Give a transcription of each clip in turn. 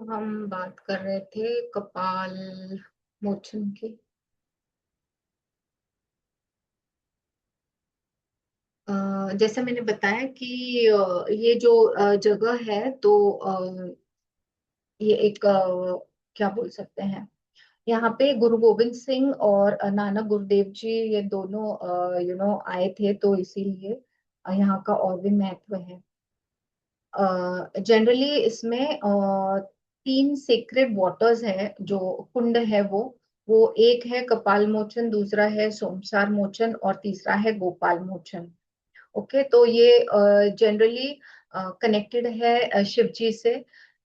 हम बात कर रहे थे कपाल मोचन की। जैसे मैंने बताया कि ये जो जगह है तो ये एक क्या बोल सकते हैं। यहाँ पे गुरु गोविंद सिंह और नानक गुरुदेव जी ये दोनों आए थे, तो इसीलिए यहाँ का और भी महत्व है। जनरली इसमें तीन सेक्रेड वाटर्स है, जो कुंड है वो एक है कपाल मोचन, दूसरा है सोमसार मोचन और तीसरा है गोपाल मोचन। ओके, तो ये जनरली कनेक्टेड है शिव जी से।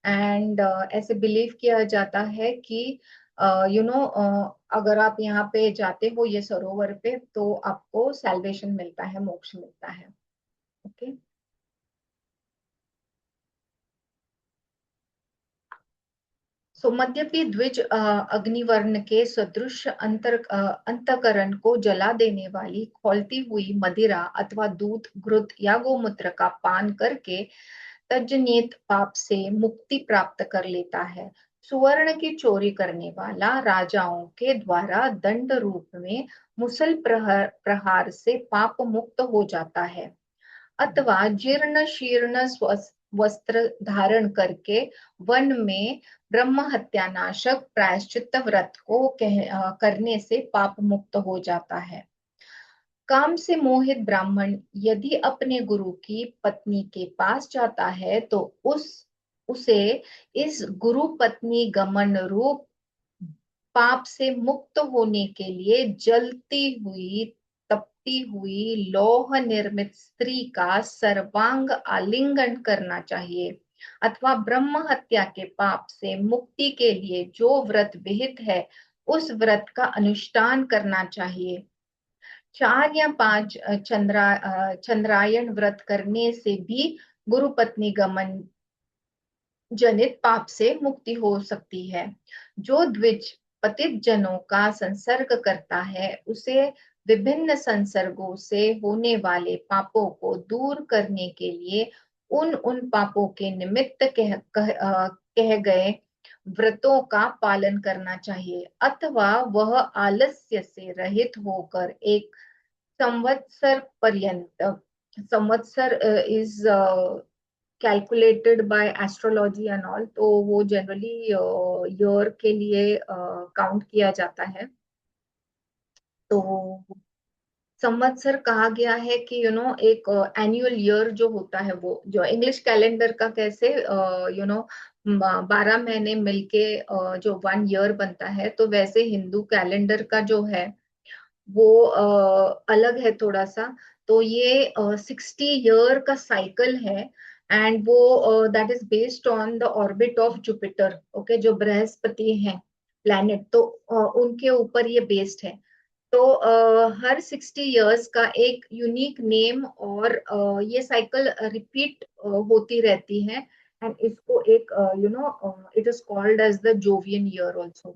एंड ऐसे बिलीव किया जाता है कि अगर आप यहाँ पे जाते हो ये सरोवर पे तो आपको सैल्वेशन मिलता है, मोक्ष मिलता है। ओके। सो मद्यपि द्विज अग्निवर्ण के सदृश अंतकरण को जला देने वाली खौलती हुई मदिरा अथवा दूध, घृत या गोमूत्र का पान करके तजनीत पाप से मुक्ति प्राप्त कर लेता है। सुवर्ण की चोरी करने वाला राजाओं के द्वारा दंड रूप में मुसल प्रहार से पाप मुक्त हो जाता है, अथवा जीर्ण शीर्ण वस्त्र धारण करके वन में ब्रह्म हत्या नाशक प्रायश्चित व्रत को करने से पाप मुक्त हो जाता है। काम से मोहित ब्राह्मण यदि अपने गुरु की पत्नी के पास जाता है तो उसे इस गुरु पत्नी गमन रूप पाप से मुक्त होने के लिए जलती हुई, तपती हुई लौह निर्मित स्त्री का सर्वांग आलिंगन करना चाहिए, अथवा ब्रह्म हत्या के पाप से मुक्ति के लिए जो व्रत विहित है उस व्रत का अनुष्ठान करना चाहिए। 4 या 5 चंद्रायण व्रत करने से भी गुरु पत्नी गमन जनित पाप से मुक्ति हो सकती है। जो द्विज पतित जनों का संसर्ग करता है उसे विभिन्न संसर्गों से होने वाले पापों को दूर करने के लिए उन उन पापों के निमित्त कह गए व्रतों का पालन करना चाहिए, अथवा वह आलस्य से रहित होकर एक संवत्सर पर्यंत, संवत्सर is calculated by astrology and all, तो वो जनरली ईयर के लिए काउंट किया जाता है। तो संवत्सर कहा गया है कि एक एनुअल ईयर जो होता है, वो जो इंग्लिश कैलेंडर का कैसे 12 महीने मिलके जो 1 ईयर बनता है, तो वैसे हिंदू कैलेंडर का जो है वो अलग है थोड़ा सा। तो ये 60 ईयर का साइकिल है। एंड वो that is based on the orbit of Jupiter. Okay, जो बृहस्पति हैं प्लैनेट, तो उनके ऊपर ये बेस्ड है। तो हर 60 ईयर्स का एक यूनिक नेम और ये साइकिल रिपीट होती रहती है। एंड इसको एक it is called as the Jovian year also.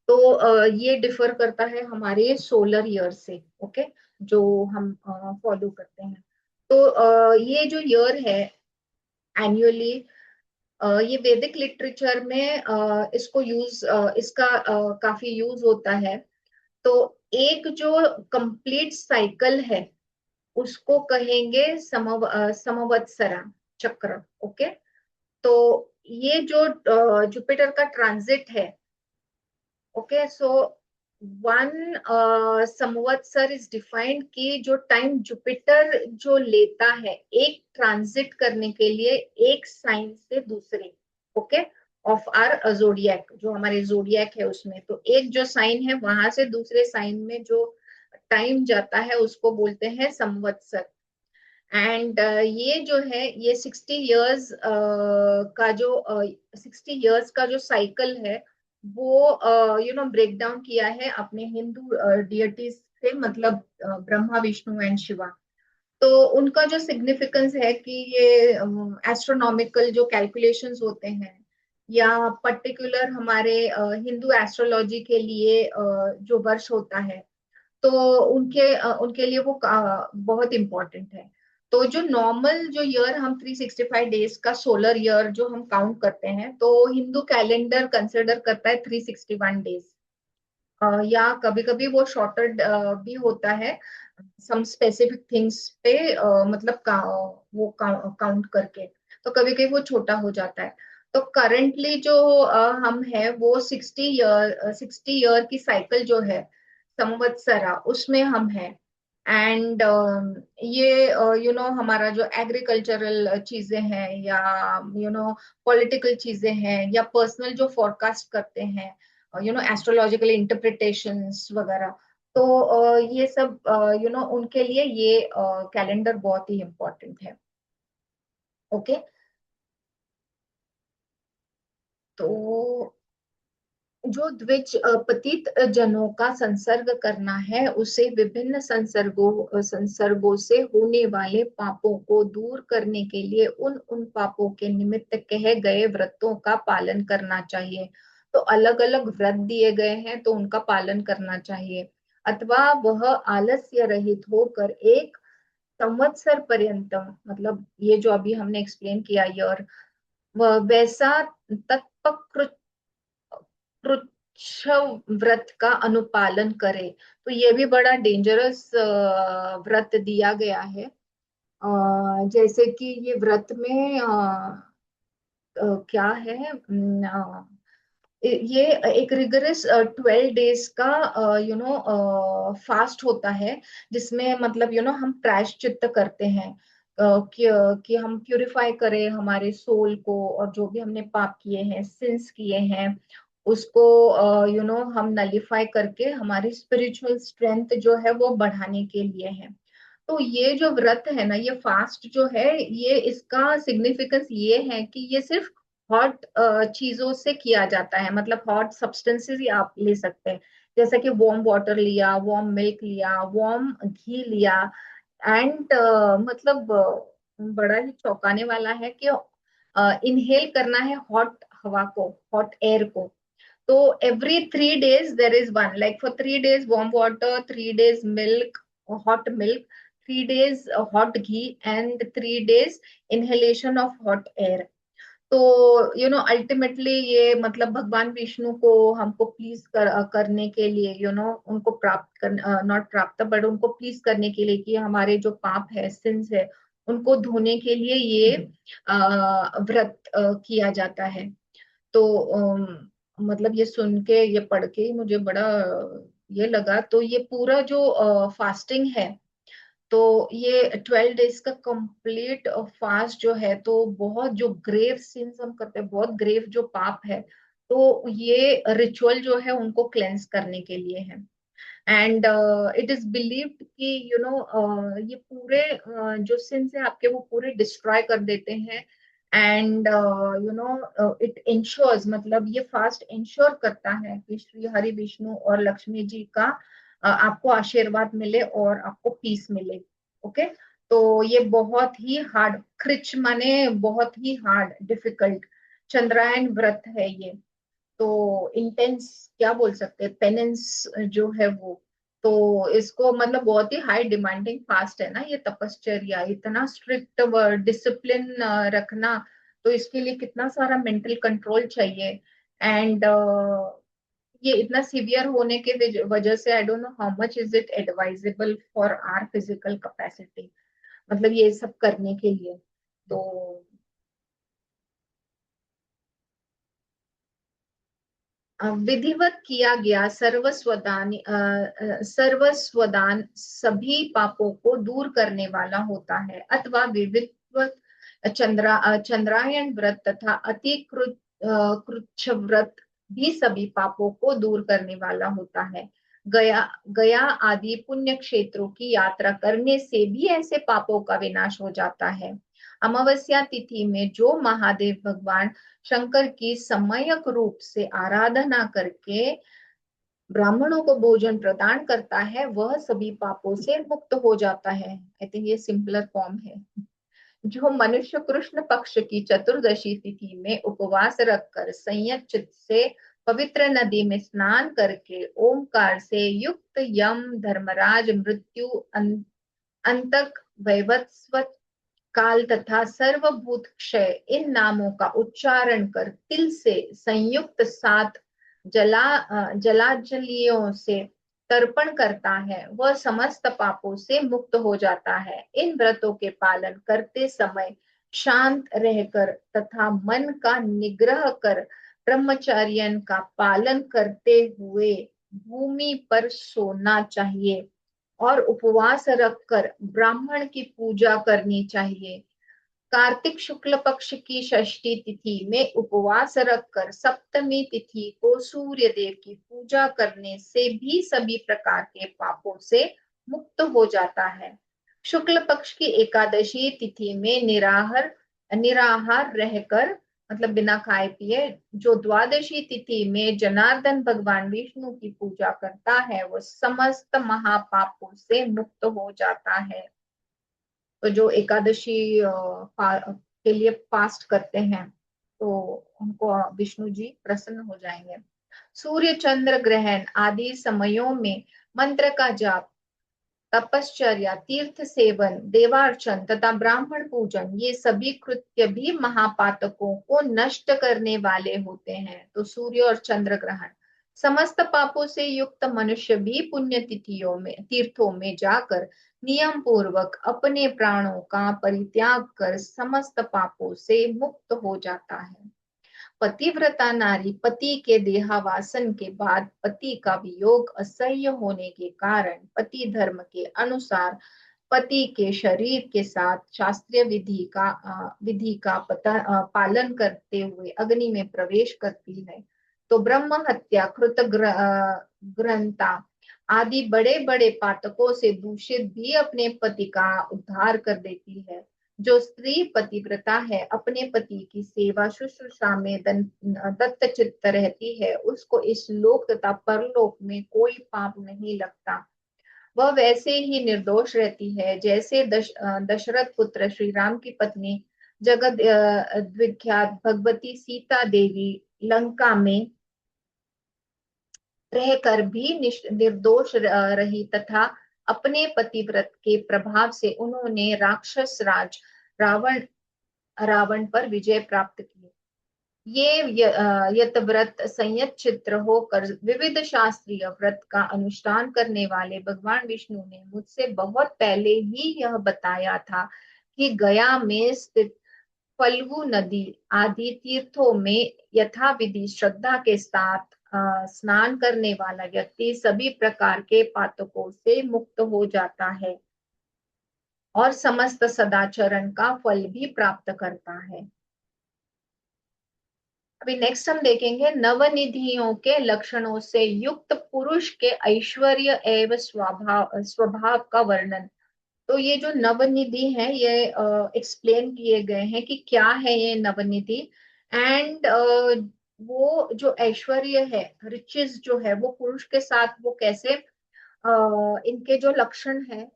तो ये डिफर करता है हमारे सोलर ईयर से। ओके, जो हम फॉलो करते हैं। तो ये जो ईयर है एनुअली, ये वैदिक लिटरेचर में इसको इसका काफी यूज होता है। तो एक जो कंप्लीट साइकिल है उसको कहेंगे समवत्सरा चक्र। ओके, तो ये जो जुपिटर का ट्रांजिट है, ओके, सो वन संवत्सर इज डिफाइंड कि जो टाइम जुपिटर जो लेता है एक ट्रांजिट करने के लिए एक साइन से दूसरे, ओके, ऑफ आर जोडियक, जो हमारे जोडियक है उसमें, तो एक जो साइन है वहां से दूसरे साइन में जो टाइम जाता है उसको बोलते हैं संवत्सर। एंड ये जो है ये 60 ईयर्स का जो 60 ईयर्स का जो साइकिल है वो ब्रेक डाउन किया है अपने हिंदू डियटीज से, मतलब ब्रह्मा विष्णु एंड शिवा। तो उनका जो सिग्निफिकेंस है कि ये एस्ट्रोनॉमिकल जो कैलकुलेशंस होते हैं या पर्टिकुलर हमारे हिंदू एस्ट्रोलॉजी के लिए जो वर्ष होता है, तो उनके लिए वो बहुत इंपॉर्टेंट है। तो जो नॉर्मल जो ईयर हम 365 डेज का सोलर ईयर जो हम काउंट करते हैं, तो हिंदू कैलेंडर कंसिडर करता है 361 डेज। या कभी कभी वो शॉर्टर भी होता है सम स्पेसिफिक थिंग्स पे, मतलब वो काउंट करके, तो कभी कभी वो छोटा हो जाता है। तो करंटली जो हम है वो 60 ईयर की साइकिल जो है संवत्सरा, उसमें हम हैं। एंड ये हमारा जो एग्रीकल्चरल चीजें हैं, या पॉलिटिकल चीजें हैं, या पर्सनल जो फोरकास्ट करते हैं, एस्ट्रोलॉजिकल इंटरप्रिटेशंस वगैरह, तो ये सब उनके लिए ये कैलेंडर बहुत ही इम्पोर्टेंट है। ओके। तो जो द्विज पतित जनों का संसर्ग करना है, उसे विभिन्न संसर्गों से होने वाले पापों को दूर करने के लिए उन उन पापों के निमित्त कहे गए व्रतों का पालन करना चाहिए। तो अलग अलग व्रत दिए गए हैं, तो उनका पालन करना चाहिए। अथवा वह आलस्य रहित होकर एक संवत्सर पर्यंतम, मतलब ये जो अभी हमने एक्सप्लेन किया, ये और वह वैसा तत्पकृत पृच्छ व्रत का अनुपालन करे। तो ये भी बड़ा डेंजरस व्रत दिया गया है। जैसे कि ये व्रत में क्या है, ये एक रिगरस 12 डेज का फास्ट होता है, जिसमें मतलब हम प्रायश्चित्त करते हैं, कि हम प्यूरिफाई करें हमारे सोल को, और जो भी हमने पाप किए हैं, सिंस किए हैं, उसको हम नलिफाई करके हमारी स्पिरिचुअल स्ट्रेंथ जो है वो बढ़ाने के लिए है। तो ये जो व्रत है ना, ये फास्ट जो है, ये इसका सिग्निफिकेंस ये है कि ये सिर्फ हॉट चीजों से किया जाता है, मतलब हॉट सब्सटेंसेस ही आप ले सकते हैं, जैसे कि वार्म वाटर लिया, वार्म मिल्क लिया, वार्म घी लिया। एंड मतलब बड़ा ही चौंकाने वाला है कि इनहेल करना है हॉट हवा को, हॉट एयर को। तो every 3 days there is one, like for 3 days warm water, 3 days milk, hot milk, 3 days hot ghee, and 3 days inhalation of hot air। तो अल्टीमेटली ये मतलब भगवान विष्णु को हमको करने के लिए, उनको प्राप्त कर, नॉट प्राप्त बट उनको प्लीज करने के लिए, कि हमारे जो पाप है, सिंस है, उनको धोने के लिए ये व्रत किया जाता है। तो मतलब ये सुन के, ये पढ़ के ही मुझे बड़ा ये लगा। तो ये पूरा जो फास्टिंग है, तो ये 12 डेज का कंप्लीट फास्ट जो है, तो बहुत जो ग्रेव सिंस हम करते हैं, बहुत ग्रेव जो पाप है, तो ये रिचुअल जो है उनको क्लेंस करने के लिए है। एंड इट इज बिलीव्ड कि ये पूरे जो सिंस है आपके, वो पूरे डिस्ट्रॉय कर देते हैं। एंड इट इंश्योर्स, मतलब ये फास्ट इंश्योर करता है कि श्री हरि विष्णु और लक्ष्मी जी का आपको आशीर्वाद मिले और आपको पीस मिले। ओके। तो ये बहुत ही हार्ड, क्रिच माने बहुत ही हार्ड, डिफिकल्ट चंद्रायन व्रत है ये। तो इंटेंस क्या बोल सकते हैं, पेनेंस जो है वो। तो इसको मतलब बहुत ही हाई डिमांडिंग फास्ट है ना ये तपश्चर्या, इतना स्ट्रिक्ट डिसिप्लिन रखना। तो इसके लिए कितना सारा मेंटल कंट्रोल चाहिए। एंड ये इतना सीवियर होने के वजह से, I don't know how much is it advisable for our physical capacity, मतलब ये सब करने के लिए। तो विधिवत किया गया सर्वस्वदान सभी पापों को दूर करने वाला होता है। अथवा विधिवत चंद्रायण व्रत तथा अति कृच्छ व्रत भी सभी पापों को दूर करने वाला होता है। गया गया आदि पुण्य क्षेत्रों की यात्रा करने से भी ऐसे पापों का विनाश हो जाता है। अमावस्या तिथि में जो महादेव भगवान शंकर की सम्यक रूप से आराधना करके ब्राह्मणों को भोजन प्रदान करता है, वह सभी पापों से मुक्त हो जाता है। आई थिंक ये सिंपलर फॉर्म है। जो मनुष्य कृष्ण पक्ष की चतुर्दशी तिथि में उपवास रखकर संयत चित्त से पवित्र नदी में स्नान करके ओमकार से युक्त यम धर्मराज मृत्यु अंतक वैवस्वत काल तथा सर्वभूत क्षय इन नामों का उच्चारण कर तिल से संयुक्त 7 जलाजलियों से तर्पण करता है, वह समस्त पापों से मुक्त हो जाता है। इन व्रतों के पालन करते समय शांत रहकर तथा मन का निग्रह कर ब्रह्मचर्य का पालन करते हुए भूमि पर सोना चाहिए और उपवास रखकर ब्राह्मण की पूजा करनी चाहिए। कार्तिक शुक्ल पक्ष की षष्ठी तिथि में उपवास रखकर सप्तमी तिथि को सूर्य देव की पूजा करने से भी सभी प्रकार के पापों से मुक्त हो जाता है। शुक्ल पक्ष की एकादशी तिथि में निराहार रहकर, मतलब बिना खाए पिए, जो द्वादशी तिथि में जनार्दन भगवान विष्णु की पूजा करता है, वो समस्त महापापों से मुक्त हो जाता है। तो जो एकादशी के लिए फास्ट करते हैं, तो उनको विष्णु जी प्रसन्न हो जाएंगे। सूर्य चंद्र ग्रहण आदि समयों में मंत्र का जाप, तपश्चर्या, तीर्थ सेवन, देवार्चन तथा ब्राह्मण पूजन, ये सभी कृत्य भी महापातकों को नष्ट करने वाले होते हैं। तो सूर्य और चंद्र ग्रहण, समस्त पापों से युक्त मनुष्य भी पुण्य तिथियों में, तीर्थों में जाकर नियम पूर्वक अपने प्राणों का परित्याग कर समस्त पापों से मुक्त हो जाता है। पतिव्रता नारी पति के देहावासन के बाद पति का वियोग असह्य होने के कारण पति धर्म के अनुसार पति के शरीर के साथ शास्त्रीय विधि का पालन करते हुए अग्नि में प्रवेश करती है। तो ब्रह्म हत्या, ग्रंथा आदि बड़े बड़े पातकों से दूषित भी अपने पति का उद्धार कर देती है। जो स्त्री पतिव्रता है, अपने पति की सेवा शुश्रूषा में दत्त चित्त रहती है, उसको इस लोक तथा परलोक में कोई पाप नहीं लगता। वह वैसे ही निर्दोष रहती है जैसे दशरथ पुत्र श्री राम की पत्नी जगत विख्यात भगवती सीता देवी लंका में रहकर भी निर्दोष रही तथा अपने पतिव्रत के प्रभाव से उन्होंने राक्षस राज रावण रावण पर विजय प्राप्त की। ये यतव्रत संयत चित्र होकर विविध शास्त्रीय व्रत का अनुष्ठान करने वाले भगवान विष्णु ने मुझसे बहुत पहले ही यह बताया था कि गया में स्थित फल्गु नदी आदि तीर्थों में यथाविधि श्रद्धा के साथ स्नान करने वाला व्यक्ति सभी प्रकार के पातकों से मुक्त हो जाता है और समस्त सदाचरण का फल भी प्राप्त करता है। अभी नेक्स्ट हम देखेंगे नवनिधियों के लक्षणों से युक्त पुरुष के ऐश्वर्य एवं स्वभाव का वर्णन। तो ये जो नवनिधि है, ये एक्सप्लेन किए गए हैं कि क्या है ये नवनिधि। एंड वो जो ऐश्वर्य है, रिचेस जो है, वो पुरुष के साथ वो कैसे, इनके जो लक्षण है,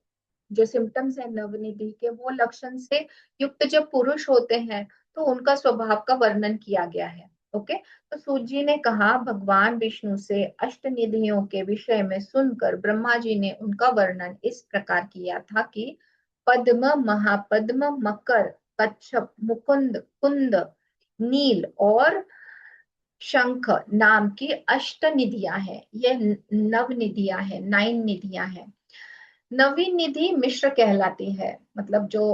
जो सिम्टम्स है नवनिधि के, वो लक्षण से युक्त जब पुरुष होते हैं तो उनका स्वभाव का वर्णन किया गया है। ओके, तो सूत जी ने कहा, भगवान विष्णु से अष्टनिधियों के विषय में सुनकर ब्रह्मा जी ने उनका वर्णन इस प्रकार किया था कि पद्म, महापद्म, मकर, कच्छप, मुकुंद, कुंद, नील और शंख नाम की अष्ट निधियां हैं। ये नवनिधियां हैं, 9 निधियां हैं। नवीन निधि मिश्र कहलाती है, मतलब जो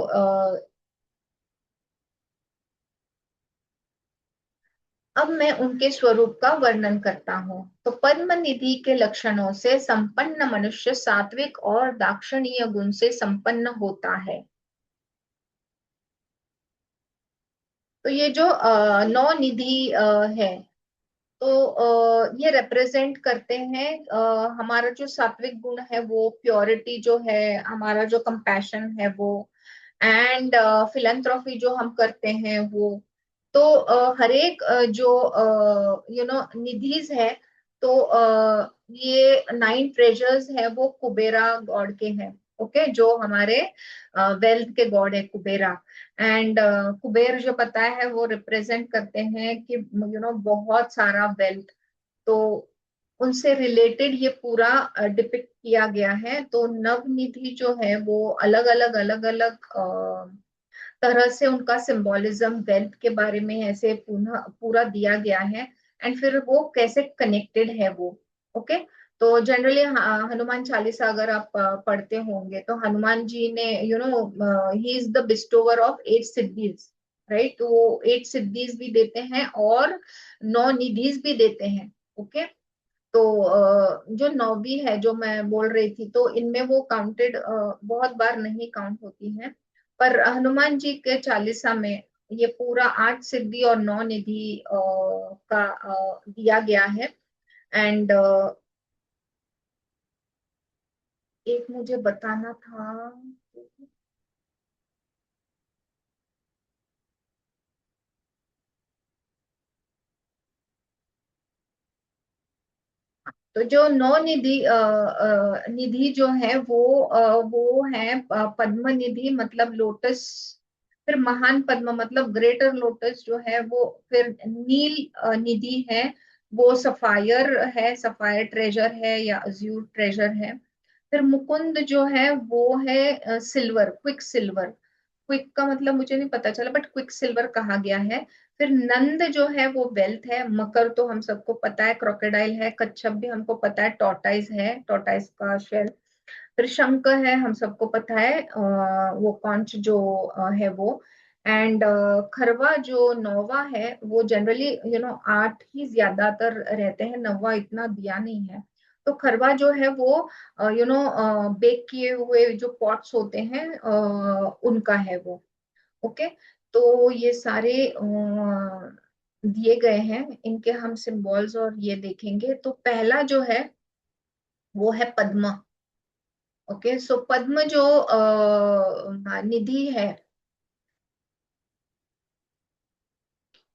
अब मैं उनके स्वरूप का वर्णन करता हूँ। तो पद्म निधि के लक्षणों से संपन्न मनुष्य सात्विक और दाक्षिणीय गुण से संपन्न होता है। तो ये जो 9 निधि है, तो ये रिप्रेजेंट करते हैं हमारा जो सात्विक गुण है, वो प्योरिटी जो है, हमारा जो कंपैशन है वो, एंड फिलैंथ्रोपी जो हम करते हैं वो। तो हर एक जो निधिज है, तो ये 9 ट्रेजर्स है, वो कुबेरा गॉड के हैं। ओके, जो हमारे वेल्थ के गॉड है कुबेरा। एंड कुबेर जो पता है, वो रिप्रेजेंट करते हैं कि बहुत सारा वेल्थ। तो उनसे रिलेटेड ये पूरा डिपिक्ट किया गया है। तो नवनिधि जो है वो अलग अलग तरह से उनका सिंबोलिज्म वेल्थ के बारे में ऐसे पुनः पूरा दिया गया है। एंड फिर वो कैसे कनेक्टेड है वो। ओके। तो जनरली हनुमान चालीसा अगर आप पढ़ते होंगे तो हनुमान जी ने ही इज द बिस्टोवर ऑफ 8 सिद्धीज, राइट। तो वो 8 सिद्धीज भी देते हैं और 9 निधीज भी देते हैं। ओके। तो जो नौवीं है जो मैं बोल रही थी, तो इनमें वो काउंटेड बहुत बार नहीं काउंट होती है। पर हनुमान जी के चालीसा में ये पूरा 8 सिद्धि और 9 निधि का दिया गया है। एंड एक मुझे बताना था। तो जो नौ निधि निधि जो है वो है पद्म निधि मतलब लोटस। फिर महान पद्म मतलब ग्रेटर लोटस जो है वो। फिर नील निधि है, वो सफायर है, सफायर ट्रेजर है या अज्यूर ट्रेजर है। फिर मुकुंद जो है वो है सिल्वर, क्विक सिल्वर। क्विक का मतलब मुझे नहीं पता चला, बट क्विक सिल्वर कहा गया है। फिर नंद जो है वो वेल्थ है। मकर तो हम सबको पता है क्रोकोडाइल है। कच्छप भी हमको पता है टॉर्टाइज है, टॉर्टाइज का शेल। फिर शंख है, हम सबको पता है वो कॉन्च जो है वो। एंड खरवा जो नौवा है वो जनरली 8 ही ज्यादातर रहते हैं, नौवा इतना दिया नहीं है। तो खरवा जो है वो बेक किए हुए जो पॉट्स होते हैं उनका है वो। ओके। तो ये सारे दिए गए हैं, इनके हम सिंबल्स और ये देखेंगे। तो पहला जो है वो है पद्म। ओके। सो पद्म जो निधि है,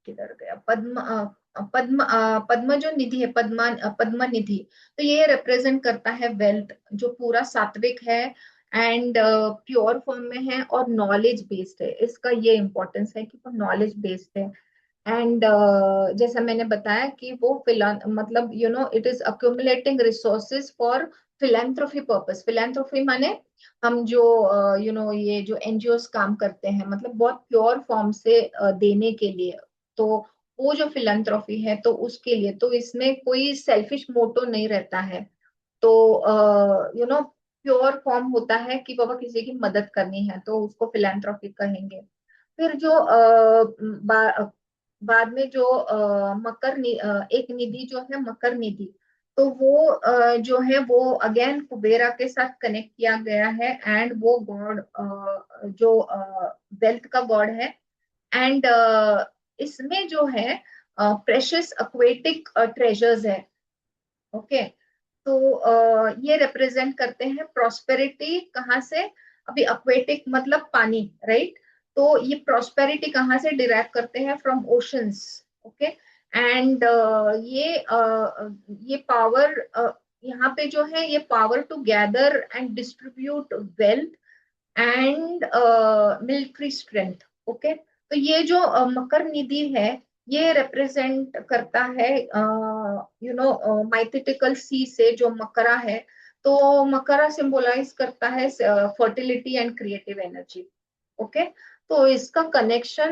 किधर गया पद्म पद्म जो निधि है, पद्म निधि। तो ये रिप्रेजेंट करता है वेल्थ जो पूरा सात्विक है एंड प्योर फॉर्म में है और नॉलेज बेस्ड है। इसका ये इंपॉर्टेंस है कि वो नॉलेज बेस्ड है। एंड जैसा मैंने बताया कि वो फिलन मतलब it is accumulating resources for philanthropy purpose. Philanthropy माने हम जो ये जो एनजीओस काम करते हैं मतलब बहुत प्योर फॉर्म से देने के लिए। तो वो जो फिलेंथ्रोफी है तो उसके लिए तो इसमें कोई सेल्फिश मोटो नहीं रहता है। तो प्योर फॉर्म होता है कि बाबा किसी की मदद करनी है तो उसको फिलेंथ्रोपी कहेंगे। फिर जो बाद में जो एक निधि जो है मकर निधि। तो वो जो है वो अगेन कुबेरा के साथ कनेक्ट किया गया है। एंड वो गॉड जो वेल्थ का गॉड है। एंड इसमें जो है प्रेशियस एक्वेटिक ट्रेजर्स है। ओके। तो ये रिप्रेजेंट करते हैं प्रॉस्पेरिटी। कहाँ से? अभी एक्वेटिक मतलब पानी, राइट। तो ये प्रॉस्पेरिटी कहाँ से डिराइव करते हैं? From oceans. ओके। एंड ये पावर यहाँ पे जो है ये power to gather and distribute wealth and military strength. Okay. तो ये जो मकर निधि है ये रिप्रेजेंट करता है माइथेटिकल सी से जो मकरा है। तो मकरा सिंबलाइज करता है fertility and creative energy. Okay. तो इसका कनेक्शन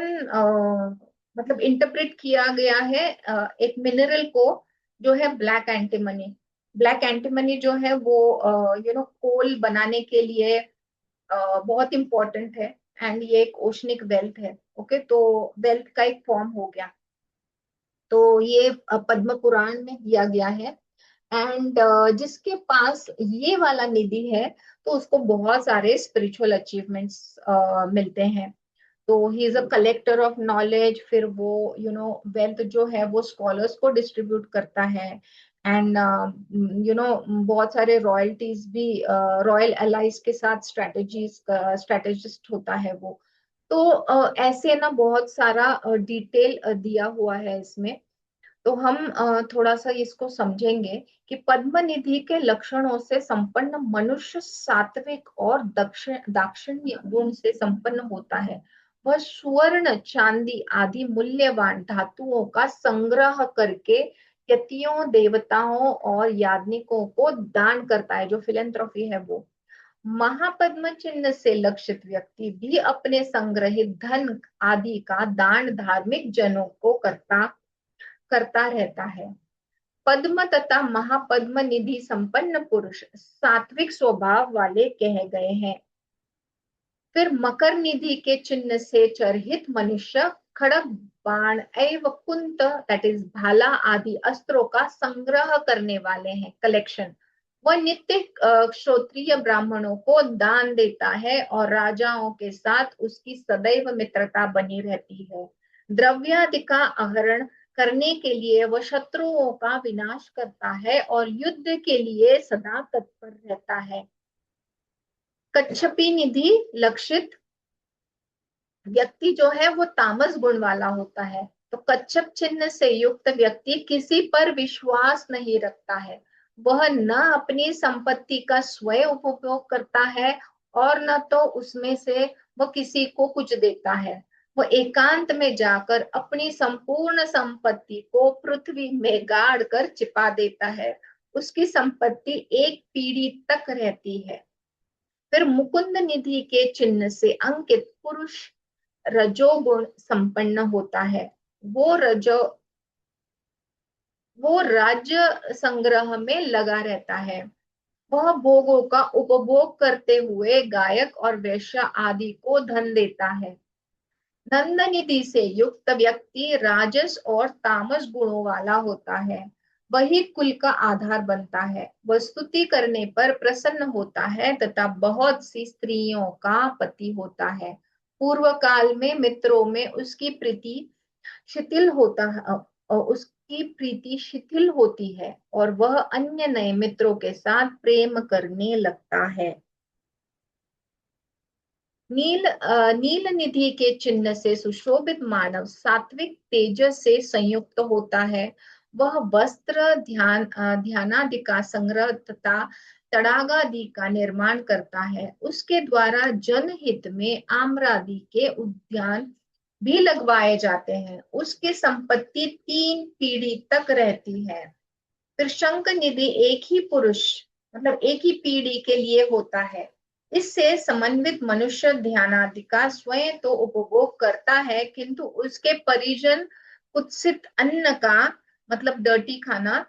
मतलब इंटरप्रेट किया गया है एक मिनरल को जो है ब्लैक एंटीमनी। ब्लैक एंटीमनी जो है वो कोल बनाने के लिए बहुत इंपॉर्टेंट है। एंड ये एक ओशनिक वेल्थ है। ओके। तो वेल्थ का एक फॉर्म हो गया। तो ये पद्म पुराण में दिया गया है। एंड जिसके पास ये वाला निधि है तो उसको बहुत सारे स्पिरिचुअल अचीवमेंट्स मिलते हैं। तो he is a collector of knowledge. फिर वो वेल्थ जो है वो स्कॉलर्स को डिस्ट्रीब्यूट करता है। एंड बहुत सारे रॉयल्टीज भी, रॉयल अलाइज के साथ स्ट्रेटेजीज स्ट्रेटेजिस्ट होता है वो। तो ऐसे ना बहुत सारा डिटेल दिया हुआ है इसमें। तो हम थोड़ा सा इसको समझेंगे कि पद्म निधि के लक्षणों से संपन्न मनुष्य सात्विक और दाक्षिण्य गुण से संपन्न होता है। वह स्वर्ण चांदी आदि मूल्यवान धातुओं का संग्रह करके यतियों देवताओं और याज्ञनिकों को दान करता है, जो फिलेंथ्रोपी है वो। महापद्म चिन्ह से लक्षित व्यक्ति भी अपने संग्रहित धन आदि का दान धार्मिक जनों को करता करता रहता है। पद्म तथा महापद्म निधि संपन्न पुरुष सात्विक स्वभाव वाले कहे गए हैं। फिर मकर निधि के चिन्ह से चरहित मनुष्य खड़ग, बाण एवं कुंत दैट इज भाला आदि अस्त्रों का संग्रह करने वाले हैं, कलेक्शन। वह नित्य क्षत्रिय ब्राह्मणों को दान देता है और राजाओं के साथ उसकी सदैव मित्रता बनी रहती है। द्रव्यादि का आहरण करने के लिए वह शत्रुओं का विनाश करता है और युद्ध के लिए सदा तत्पर रहता है। कच्छपी निधि लक्षित व्यक्ति जो है वो तामस गुण वाला होता है। तो कच्छप चिन्ह से युक्त व्यक्ति किसी पर विश्वास नहीं रखता है। वह न अपनी संपत्ति का स्वयं उपभोग करता है और न तो उसमें से वह किसी को कुछ देता है। वह एकांत में जाकर अपनी संपूर्ण संपत्ति को पृथ्वी में गाड़ कर छिपा देता है। उसकी संपत्ति एक पीढ़ी तक रहती है। फिर मुकुंद निधि के चिन्ह से अंकित पुरुष रजोगुण संपन्न होता है। वो रजो वो राज्य संग्रह में लगा रहता है। वह भोगों का उपभोग करते हुए गायक और वेश्या आदि को धन देता है। नंद निधि से युक्त व्यक्ति राजस और तामस गुणों वाला होता है। वही कुल का आधार बनता है। वह स्तुति करने पर प्रसन्न होता है तथा बहुत सी स्त्रियों का पति होता है। पूर्व काल में मित्रों में उसकी प्रीति शिथिल होती है और वह अन्य नए मित्रों के साथ प्रेम करने लगता है। नील निधि के चिन्ह से सुशोभित मानव सात्विक तेजस से संयुक्त होता है। वह वस्त्र ध्यानादि का संग्रह तथा तड़ागादि का निर्माण करता है। उसके द्वारा जनहित में आम्रादि के उद्यान भी लगवाए जाते हैं। उसकी संपत्ति 3 पीढ़ी तक रहती है। फिर शंख निधि एक ही पुरुष मतलब एक ही पीढ़ी के लिए होता है। इससे समन्वित मनुष्य ध्यानादि का स्वयं तो उपभोग करता है, किंतु उसके परिजन कुत्सित अन्न का मतलब डर्टी खाना,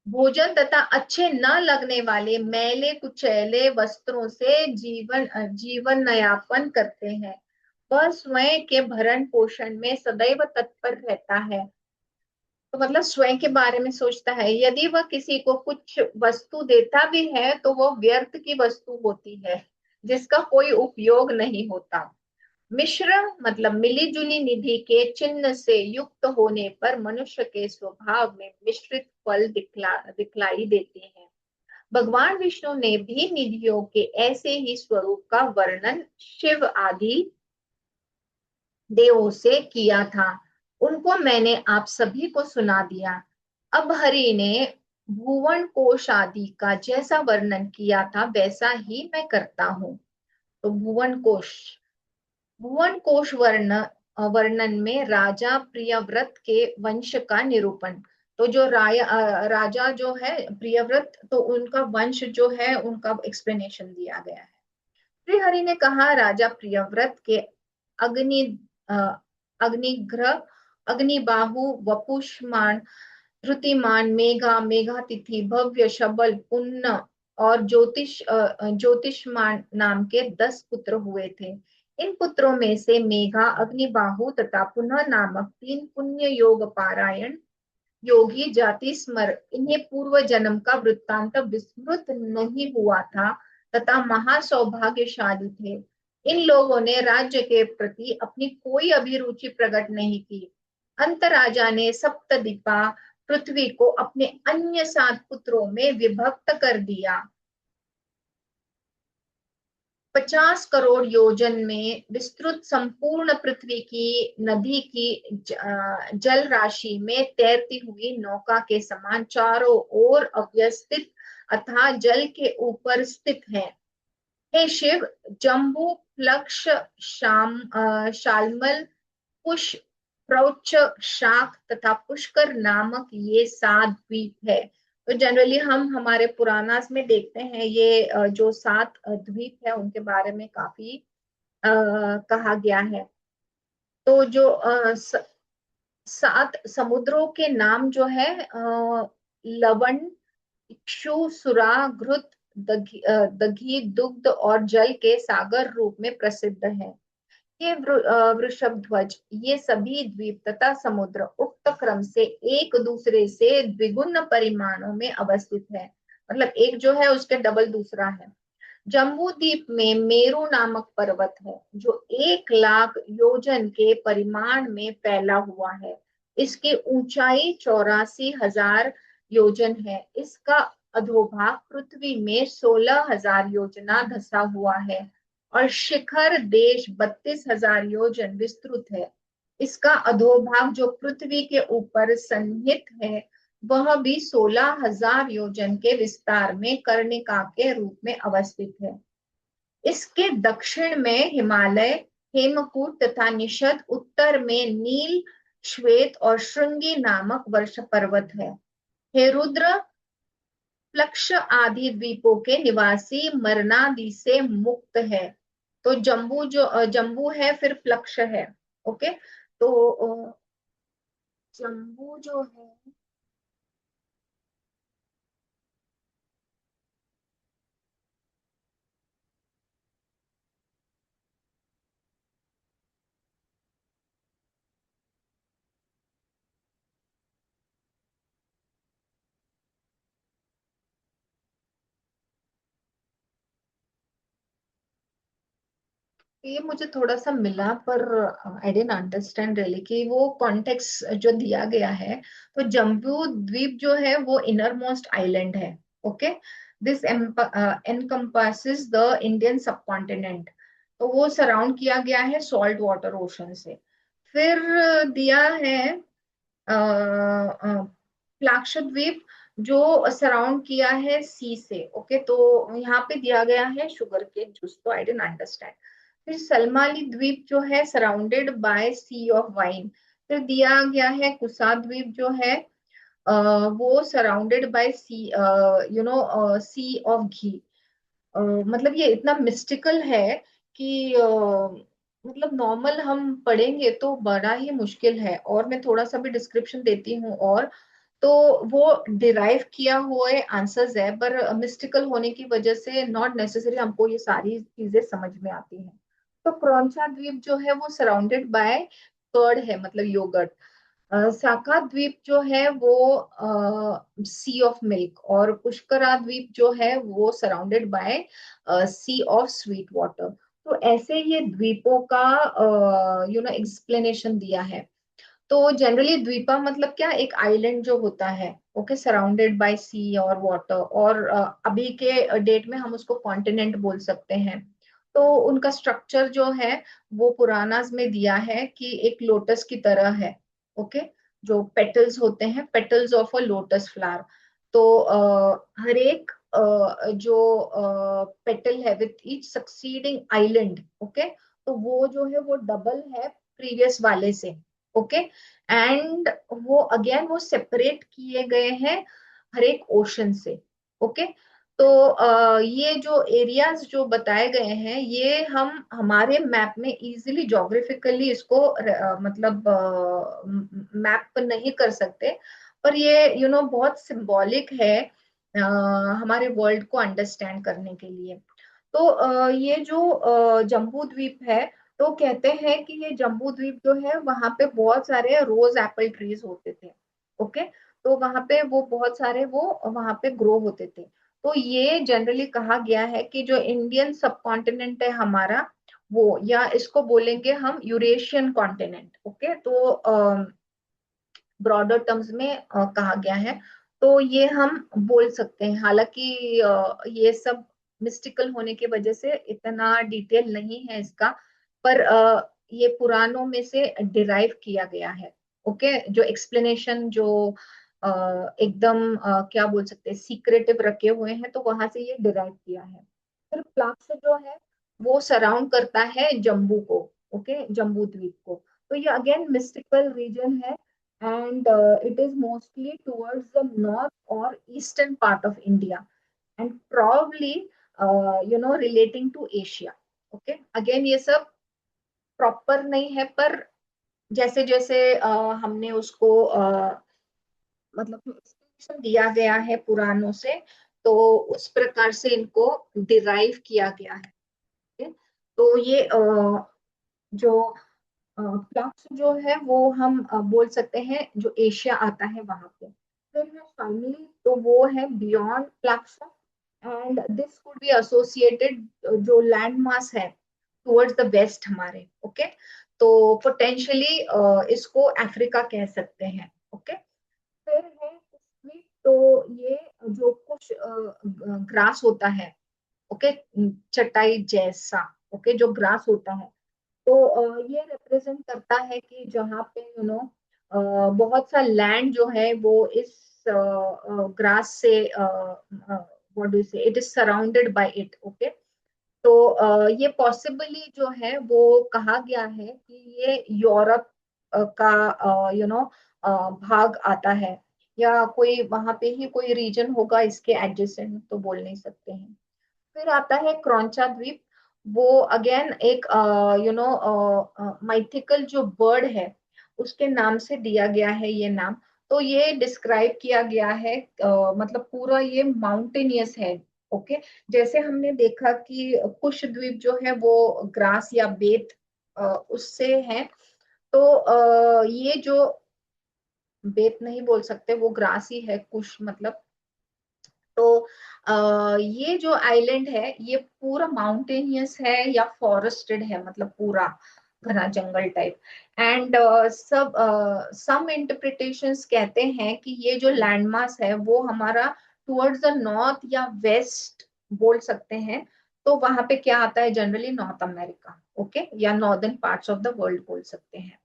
भोजन तथा अच्छे न लगने वाले मैले कुचैले वस्त्रों से जीवन नयापन करते हैं। वह स्वयं के भरण पोषण में सदैव तत्पर रहता है। तो मतलब स्वयं के बारे में सोचता है। यदि वह किसी को कुछ वस्तु देता भी है तो वो व्यर्थ की वस्तु होती है जिसका कोई उपयोग नहीं होता। मिश्र मतलब मिली जुली निधि के चिन्ह से युक्त होने पर मनुष्य के स्वभाव में मिश्रित फल दिखलाई देते हैं। भगवान विष्णु ने भी निधियों के ऐसे ही स्वरूप का वर्णन शिव आदि देवों से किया था। उनको मैंने आप सभी को सुना दिया। अब हरि ने भुवन कोश आदि का जैसा वर्णन किया था वैसा ही मैं करता हूँ। तो भुवन कोश वर्णन में राजा प्रियव्रत के वंश का निरूपण। तो जो राजा जो है प्रियव्रत, तो उनका वंश जो है उनका एक्सप्लेनेशन दिया गया है। श्री हरि ने कहा राजा प्रियव्रत के अग्नि अ, अग्निग्रह अग्निबाहु वपुष्मान धृतिमान मेघा मेघातिथि भव्य शबल पुण्य और ज्योतिषमान नाम के 10 पुत्र हुए थे। इन पुत्रों में से मेघा अग्निबाहु तथा पुनः नामक 3 पुण्य योग पारायण योगी जाति स्मर इन्हें पूर्व जन्म का वृत्तांत विस्मृत नहीं हुआ था तथा महासौभाग्यशाली थे। इन लोगों ने राज्य के प्रति अपनी कोई अभिरुचि प्रकट नहीं की। अंत राजा ने सप्तदीपा पृथ्वी को अपने अन्य 7 पुत्रों में विभक्त कर दिया। 50 करोड़ योजन में विस्तृत संपूर्ण पृथ्वी की नदी की जल राशि में तैरती हुई नौका के समान चारों ओर अव्यवस्थित अथवा जल के ऊपर स्थित है। हे शिव, जम्बू प्लक्ष शालमल पुष प्रौच्च शाख तथा पुष्कर नामक ये 7 द्वीप है। तो जनरली हम हमारे पुराणास में देखते हैं ये जो सात द्वीप है उनके बारे में काफी कहा गया है। तो जो सात समुद्रों के नाम जो है लवण, इक्षु, सुरा, घृत, दघी, दुग्ध और जल के सागर रूप में प्रसिद्ध है। ये वृषभ ध्वज, ये सभी द्वीप तथा समुद्र उक्त क्रम से एक दूसरे से द्विगुण परिमाणों में अवस्थित है। मतलब एक जो है उसके डबल दूसरा है। जम्बू द्वीप में मेरु नामक पर्वत है जो 1 लाख योजन के परिमाण में फैला हुआ है। इसकी ऊंचाई 84,000 योजन है। इसका अधोभाग पृथ्वी में 16,000 योजना धसा हुआ है और शिखर देश 32,000 योजन विस्तृत है। इसका अधोभाग जो पृथ्वी के ऊपर सन्निहित है वह भी 16,000 योजन के विस्तार में कर्णिका के रूप में अवस्थित है। इसके दक्षिण में हिमालय, हेमकूट तथा निषद, उत्तर में नील, श्वेत और श्रृंगी नामक वर्ष पर्वत है। हे रुद्र, प्लक्ष आदि द्वीपों के निवासी मरणादि से मुक्त है। तो जम्बू जो जम्बू है, फिर प्लक्ष है। ओके। तो जम्बू जो है, ये मुझे थोड़ा सा मिला पर आई डेंट अंडरस्टैंड रियली कि वो कॉन्टेक्स्ट जो दिया गया है। तो जम्बू द्वीप जो है वो इनर मोस्ट आइलैंड है। Okay. This encompasses the Indian subcontinent. तो वो सराउंड किया गया है सॉल्ट वाटर ओशन से। फिर दिया है प्लाक्षद्वीप जो सराउंड किया है सी से। ओके। तो यहाँ पे दिया गया है शुगर केन जूस। तो आई डेंट अंडरस्टैंड। फिर सलमाली द्वीप जो है surrounded by sea of wine. फिर दिया गया है कुसा द्वीप जो है वो surrounded by sea, sea of ghee. मतलब ये इतना मिस्टिकल है कि मतलब नॉर्मल हम पढ़ेंगे तो बड़ा ही मुश्किल है। और मैं थोड़ा सा भी डिस्क्रिप्शन देती हूँ। और तो वो डिराइव किया हुए आंसर्स है पर मिस्टिकल होने की वजह से नॉट नेसेसरी हमको ये सारी चीजें समझ में आती हैं। तो क्रॉन्चा द्वीप जो है वो सराउंडेड बाय कर्ड है, मतलब योगर्ट। साका द्वीप जो है वो सी ऑफ मिल्क। और पुष्करा द्वीप जो है वो surrounded by sea of sweet water. तो ऐसे ये द्वीपों का एक्सप्लेनेशन दिया है। तो जनरली द्वीपा मतलब क्या, एक आइलैंड जो होता है। ओके, सराउंडेड बाय सी और वाटर। और अभी के डेट में हम उसको कॉन्टिनेंट बोल सकते हैं। तो उनका स्ट्रक्चर जो है वो पुरानास में दिया है कि एक लोटस की तरह है। ओके। जो पेटल्स होते हैं, petals of a lotus flower. तो हर एक जो पेटल है with each succeeding island. Okay. तो वो जो है वो डबल है प्रीवियस वाले से। ओके। एंड वो अगेन वो सेपरेट किए गए हैं हर एक ओशन से। ओके। तो ये जो एरियाज जो बताए गए हैं ये हम हमारे मैप में इजीली जोग्राफिकली इसको मतलब मैप नहीं कर सकते। पर ये बहुत सिंबॉलिक है हमारे वर्ल्ड को अंडरस्टैंड करने के लिए। तो ये जो जम्बू द्वीप है, तो कहते हैं कि ये जम्बू द्वीप जो है वहां पे बहुत सारे रोज एप्पल ट्रीज होते थे। ओके। तो वहां पे वो बहुत सारे वो वहां पे ग्रो होते थे। तो ये जनरली कहा गया है कि जो इंडियन सब कॉन्टिनेंट है हमारा, वो या इसको बोलेंगे हम यूरेशियन कॉन्टिनेंट। ओके। तो ब्रॉडर टर्म्स में कहा गया है। तो ये हम बोल सकते हैं। हालांकि ये सब मिस्टिकल होने की वजह से इतना डिटेल नहीं है इसका। पर ये पुराणों में से डिराइव किया गया है। ओके। जो एक्सप्लेनेशन जो एकदम क्या बोल सकते हैं, सीक्रेटिव रखे हुए हैं, तो वहां से ये डिराइव किया है। फिर प्लाक्स जो है वो सराउंड करता है जम्बू को। ओके, जम्बू द्वीप को। तो ये अगेन मिस्टिकल रीजन है। and it is mostly towards the north or eastern part of India, and probably relating to Asia. Okay, again ये सब प्रॉपर नहीं है, पर जैसे जैसे हमने उसको मतलब एक्सप्लेनेशन दिया गया है पुराणों से, तो उस प्रकार से इनको डिराइव किया गया है। okay? तो ये जो प्लक्स जो है वो हम बोल सकते हैं जो एशिया आता है वहां पे। फिर है शाइनली, तो वो है beyond plucks, and this could be associated जो लैंड मास है टुवर्ड्स द वेस्ट हमारे। ओके, तो पोटेंशियली इसको अफ्रीका कह सकते हैं। ओके, फिर है स्वीट, तो ये जो कुछ ग्रास होता है, ओके, चटाई जैसा, ओके, जो ग्रास होता है, तो ये रिप्रेजेंट करता है कि जहाँ पे बहुत सा लैंड जो है वो इस ग्रास से व्हाट डू से it is surrounded by it. Okay, तो ये पॉसिबली जो है वो कहा गया है कि ये यूरोप का भाग आता है, या कोई वहां पे ही कोई रीजन होगा इसके एडजेसेंट, तो बोल नहीं सकते हैं। फिर आता है क्रॉन्चा द्वीप, वो अगेन एक माइथिकल जो बर्ड है उसके नाम से दिया गया है ये नाम। तो ये डिस्क्राइब किया गया है, मतलब पूरा ये माउंटेनियस है। ओके, जैसे हमने देखा कि कुश द्वीप जो है वो ग्रास या बेत उससे है, तो ये जो बेत नहीं बोल सकते, वो ग्रास ही है कुश मतलब। तो ये जो आइलैंड है ये पूरा माउंटेनियस है या फॉरेस्टेड है, मतलब पूरा घना जंगल टाइप। एंड सब सम इंटरप्रिटेशंस कहते हैं कि ये जो लैंडमास है वो हमारा टुवर्ड्स द नॉर्थ या वेस्ट बोल सकते हैं। तो वहां पे क्या आता है, जनरली नॉर्थ अमेरिका, ओके, या northern parts of the world बोल सकते हैं।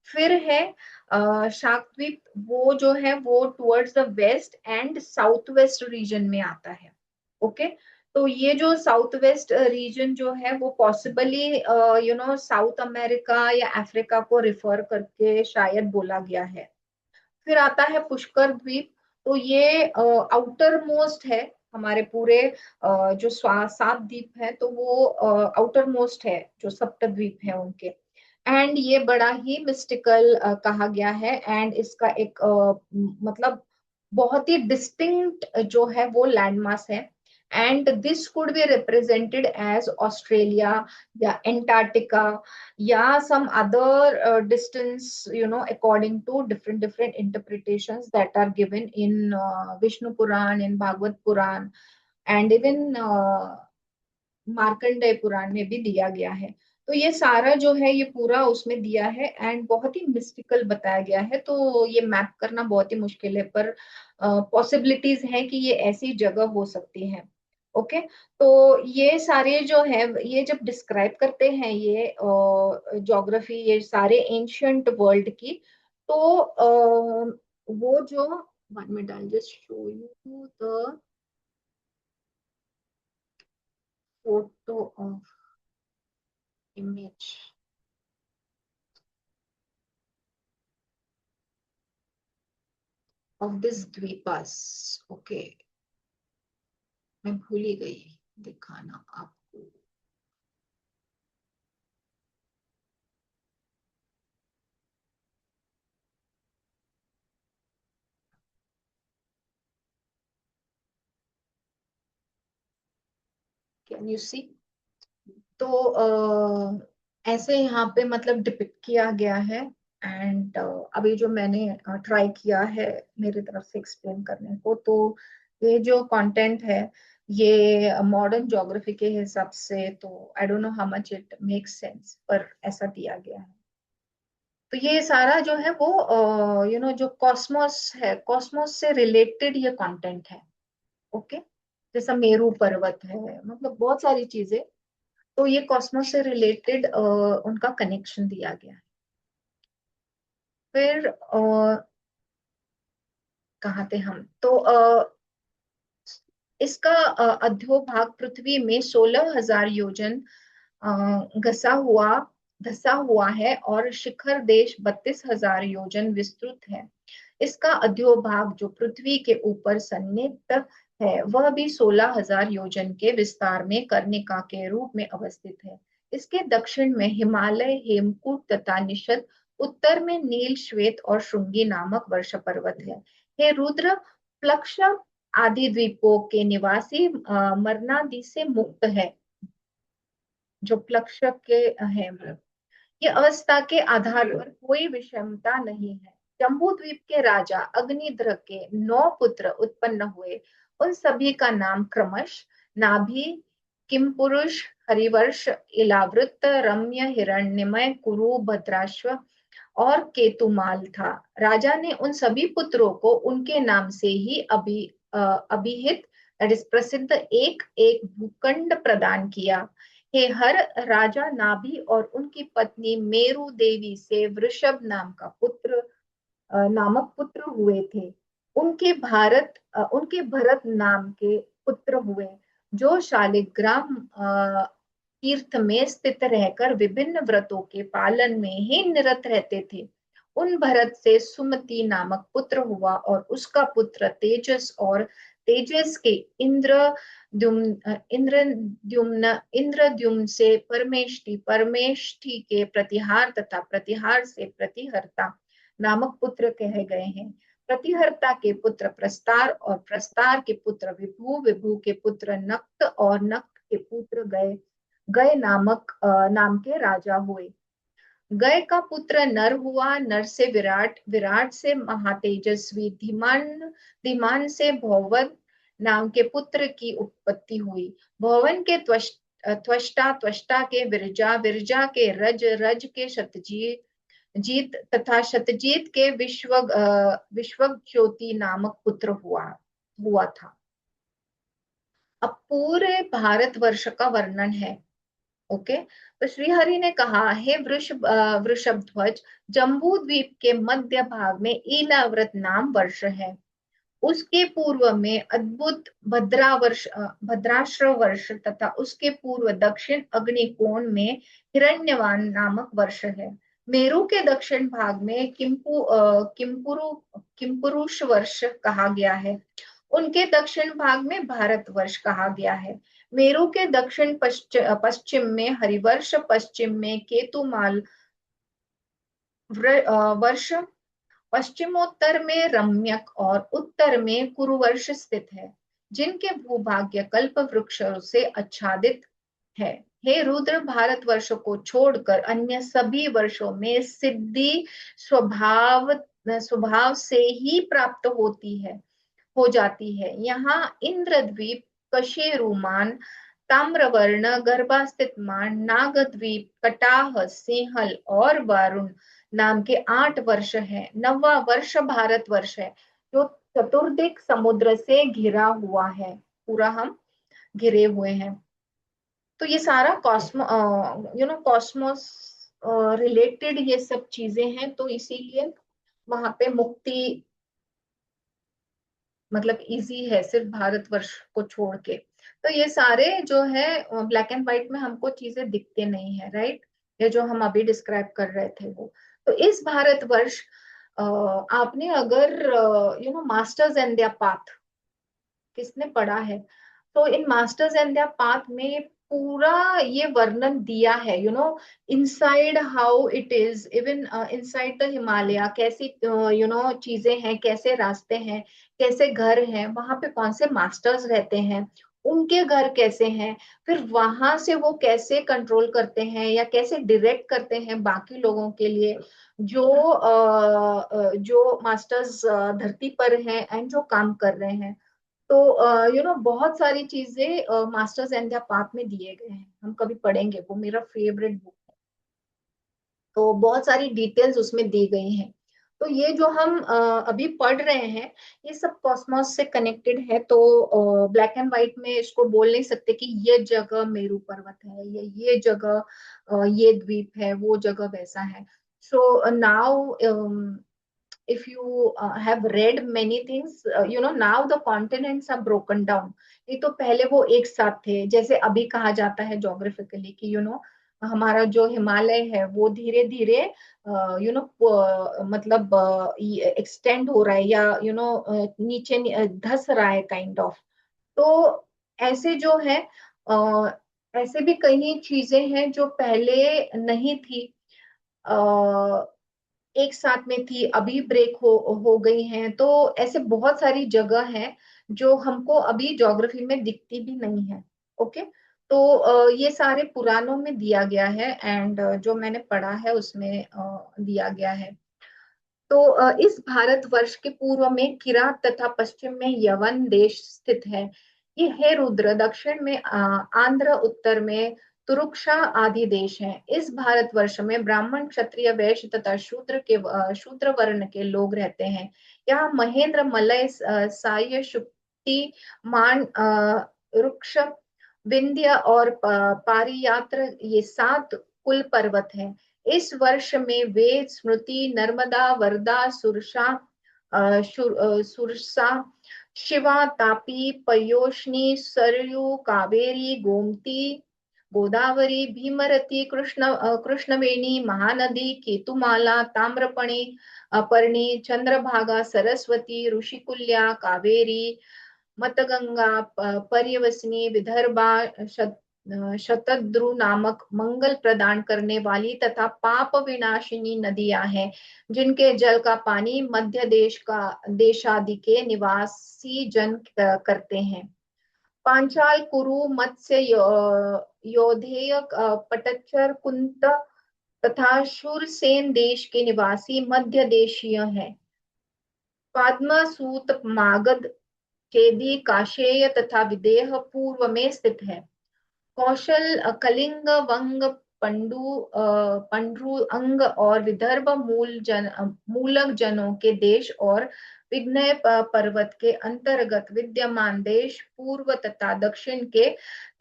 फिर है शाक द्वीप, वो जो है वो towards the west and south west region में आता है। ओके, तो ये जो साउथ वेस्ट रीजन जो है वो पॉसिबली साउथ अमेरिका या अफ्रीका को रिफर करके शायद बोला गया है। फिर आता है पुष्कर द्वीप, तो ये आउटर मोस्ट है हमारे पूरे जो सात द्वीप है, तो वो आउटर मोस्ट है जो सप्त द्वीप है उनके। एंड ये बड़ा ही मिस्टिकल कहा गया है, एंड इसका एक मतलब बहुत ही डिस्टिंक्ट जो है वो लैंडमास है। And this could be represented as Australia या एंटार्क्टिका या some other distance, according to different interpretations that are given in Vishnu Puran, in Bhagavad Puran, and even Markandeya Purana में भी दिया गया है। तो ये सारा जो है ये पूरा उसमें दिया है, एंड बहुत ही मिस्टिकल बताया गया है। तो ये मैप करना बहुत ही मुश्किल है, पर पॉसिबिलिटीज है कि ये ऐसी जगह हो सकती है। ओके, तो ये सारे जो है ये जब डिस्क्राइब करते हैं ये ज्योग्राफी, ये सारे एंशियंट वर्ल्ड की, तो वो जो 1 minute I just show you the photo of image of this द्वीपास। ओके, मैं भूल ही गई दिखाना आपको। Can you see? तो ऐसे यहाँ पे मतलब डिपिक्ट किया गया है। एंड अभी जो मैंने ट्राई किया है मेरी तरफ से एक्सप्लेन करने को, तो ये जो कंटेंट है ये मॉडर्न ज्योग्राफी के हिसाब से, तो आई don't know how much it makes sense, पर ऐसा दिया गया है। तो ये सारा जो है वो जो कॉस्मोस है, कॉस्मोस से रिलेटेड ये कंटेंट है। ओके, जैसा मेरू पर्वत है, मतलब बहुत सारी चीजें, तो ये कॉस्मोस से रिलेटेड उनका कनेक्शन दिया गया है। फिर कहाँ थे हम, तो इसका अधोभाग पृथ्वी में 16,000 योजन घसा हुआ धसा हुआ है और शिखर देश 32,000 योजन विस्तृत है। इसका अधोभाग जो पृथ्वी के ऊपर सन्निहित है वह भी 16,000 योजन के विस्तार में कर्णिका के रूप में अवस्थित है। इसके दक्षिण में हिमालय, हेमकूट तथा निषद, उत्तर में नील, श्वेत और श्रृंगी नामक वर्ष पर्वत है। हे रुद्र, प्लक्ष आदि द्वीपों के निवासी मरणादि से मुक्त है। जो प्लक्ष के हैं ये अवस्था के आधार पर कोई विषमता नहीं है। जम्बू द्वीप के राजा अग्निध्र के 9 पुत्र उत्पन्न हुए। उन सभी का नाम क्रमश नाभि, किमपुरुष, हरिवर्ष, इलावृत, रम्य, हिरण्यमय, कुरु, भद्राश्व और केतुमाल था। राजा ने उन सभी पुत्रों को उनके नाम से ही अभिहित प्रसिद्ध एक एक भूखंड प्रदान किया। हे हर, राजा नाभि और उनकी पत्नी मेरु देवी से वृषभ नामक पुत्र हुए थे। उनके भरत नाम के पुत्र हुए, जो शालिग्राम तीर्थ में स्थित रहकर विभिन्न व्रतों के पालन में ही निरत रहते थे। उन भरत से सुमति नामक पुत्र हुआ और उसका पुत्र तेजस और तेजस के इंद्रद्युम्न से परमेष्टि, परमेष्टि के प्रतिहार तथा प्रतिहार से प्रतिहर्ता नामक पुत्र कहे गए हैं। प्रतिहर्ता के पुत्र प्रस्तार और प्रस्तार के पुत्र विभु, विभु के पुत्र नक्त और नक्त के पुत्र गए, गए नाम के राजा हुए। गय का पुत्र नर हुआ, नर से विराट, विराट से महातेजस्वी, धीमान, धीमान से भौवन नाम के पुत्र की उत्पत्ति हुई। भौवन के त्वष्टा, त्वष्टा के विरजा, विरजा के रज, रज के शतजीत, जीत तथा शतजीत के विश्वज्योति नामक पुत्र हुआ था। अब पूरे भारतवर्ष का वर्णन है। ओके, तो श्रीहरि ने कहा, हे वृषभ ध्वज, जम्बू द्वीप के मध्य भाग में ईलाव्रत नाम वर्ष है। उसके पूर्व में अद्भुत भद्राश्र वर्ष तथा उसके पूर्व दक्षिण अग्निकोण में हिरण्यवान नामक वर्ष है। मेरु के दक्षिण भाग में किमपुरुष वर्ष कहा गया है। उनके दक्षिण भाग में भारतवर्ष कहा गया है। मेरु के दक्षिण पश्चिम में हरिवर्ष, पश्चिम में केतुमाल वर्ष, पश्चिमोत्तर में रम्यक और उत्तर में कुरुवर्ष स्थित है, जिनके भूभाग्य कल्प वृक्षों से आच्छादित है। हे रुद्र, भारतवर्ष को छोड़कर अन्य सभी वर्षों में सिद्धि स्वभाव से ही प्राप्त हो जाती है। यहाँ इंद्रद्वीप, कशेरुमान, ताम्रवर्ण, गर्भास्थितमान, नागद्वीप, कटाह, सिंहल और वारुण नाम के 8 वर्ष है। 9वां वर्ष भारत वर्ष है, जो चतुर्दिक समुद्र से घिरा हुआ है। पूरा हम घिरे हुए हैं। तो ये सारा कॉस्मोस रिलेटेड ये सब चीजें हैं, तो इसीलिए वहां पे मुक्ति मतलब इजी है सिर्फ भारतवर्ष को छोड़ के। तो ये सारे जो है ब्लैक एंड व्हाइट में हमको चीजें दिखते नहीं है, राइट। ये जो हम अभी डिस्क्राइब कर रहे थे वो, तो इस भारतवर्ष आपने अगर मास्टर्स एंड देयर पाथ किसने पढ़ा है, तो in masters and there path में पूरा ये वर्णन दिया है, inside how it is, even inside the Himalaya कैसी चीजें हैं, कैसे रास्ते हैं, कैसे घर हैं, वहां पे कौन से मास्टर्स रहते हैं, उनके घर कैसे हैं, फिर वहां से वो कैसे कंट्रोल करते हैं या कैसे डायरेक्ट करते हैं बाकी लोगों के लिए जो मास्टर्स धरती पर हैं एंड जो काम कर रहे हैं। तो बहुत सारी चीजें मास्टर्स एंड द पाथ में दिए गए हैं, हम कभी पढ़ेंगे, वो मेरा फेवरेट बुक है। तो बहुत सारी डिटेल्स उसमें दी गई हैं। तो ये जो हम अभी पढ़ रहे हैं ये सब कॉस्मोस से कनेक्टेड है। तो ब्लैक एंड व्हाइट में इसको बोल नहीं सकते कि ये जगह मेरू पर्वत है या ये जगह ये द्वीप है, वो जगह वैसा है। So now if you have read many things, now the continents are broken down. नहीं तो पहले वो एक साथ थे, जैसे अभी कहा जाता है जोग्राफिकली कि हमारा जो हिमालय है वो धीरे धीरे मतलब एक्सटेंड हो रहा है, या नीचे धस रहा है, काइंड ऑफ। तो ऐसे जो है ऐसे भी कई चीजें हैं जो पहले नहीं थी, एक साथ में थी, अभी ब्रेक हो गई हैं। तो ऐसे बहुत सारी जगह हैं जो हमको अभी ज्योग्राफी में दिखती भी नहीं है। ओके। तो ये सारे पुराणों में दिया गया है, एंड जो मैंने पढ़ा है उसमें दिया गया है। तो इस भारतवर्ष के पूर्व में किरात तथा पश्चिम में यवन देश स्थित है। ये है रुद्र, दक्षिण में आंध्र, उत्तर में तुरुक्षा आदि देश हैं। इस भारतवर्ष में ब्राह्मण, क्षत्रिय, वैश्य तथा शूद्र वर्ण के लोग रहते हैं। यहाँ महेंद्र, मलय, साय, शुक्ति, मान, रुक्ष, विंध्य और पारियात्र, ये 7 कुल पर्वत हैं। इस वर्ष में वेद, स्मृति, नर्मदा, वर्धा, सुरसा, सुरसा, शिवा, तापी, पयोष्णी, सरयू, कावेरी, गोमती, गोदावरी, भीमरती, कृष्णवेणी, महानदी, केतुमाला, ताम्रपणी, पर्णी, चंद्रभागा, सरस्वती, ऋषिकुल्या, कावेरी, मतगंगा, पर्यवसिनी, विदर्भा, शतद्रु नामक मंगल प्रदान करने वाली तथा पाप विनाशिनी नदियां हैं, जिनके जल का पानी मध्य देशादि के निवासी जन करते हैं। पांचाल, कुरु, मत्स्य, योधेय, पटच्चर, कुंत तथा शूरसेन देश के निवासी मध्य देशीय हैं। पद्म, सूत, मागध, चेदी, काशेय तथा विदेह पूर्व में स्थित है। कौशल, कलिंग, वंग, पंड्रु, अंग और विदर्भ मूलक जनों के देश और विघ्नय पर्वत के अंतर्गत विद्यमान देश पूर्व तथा दक्षिण के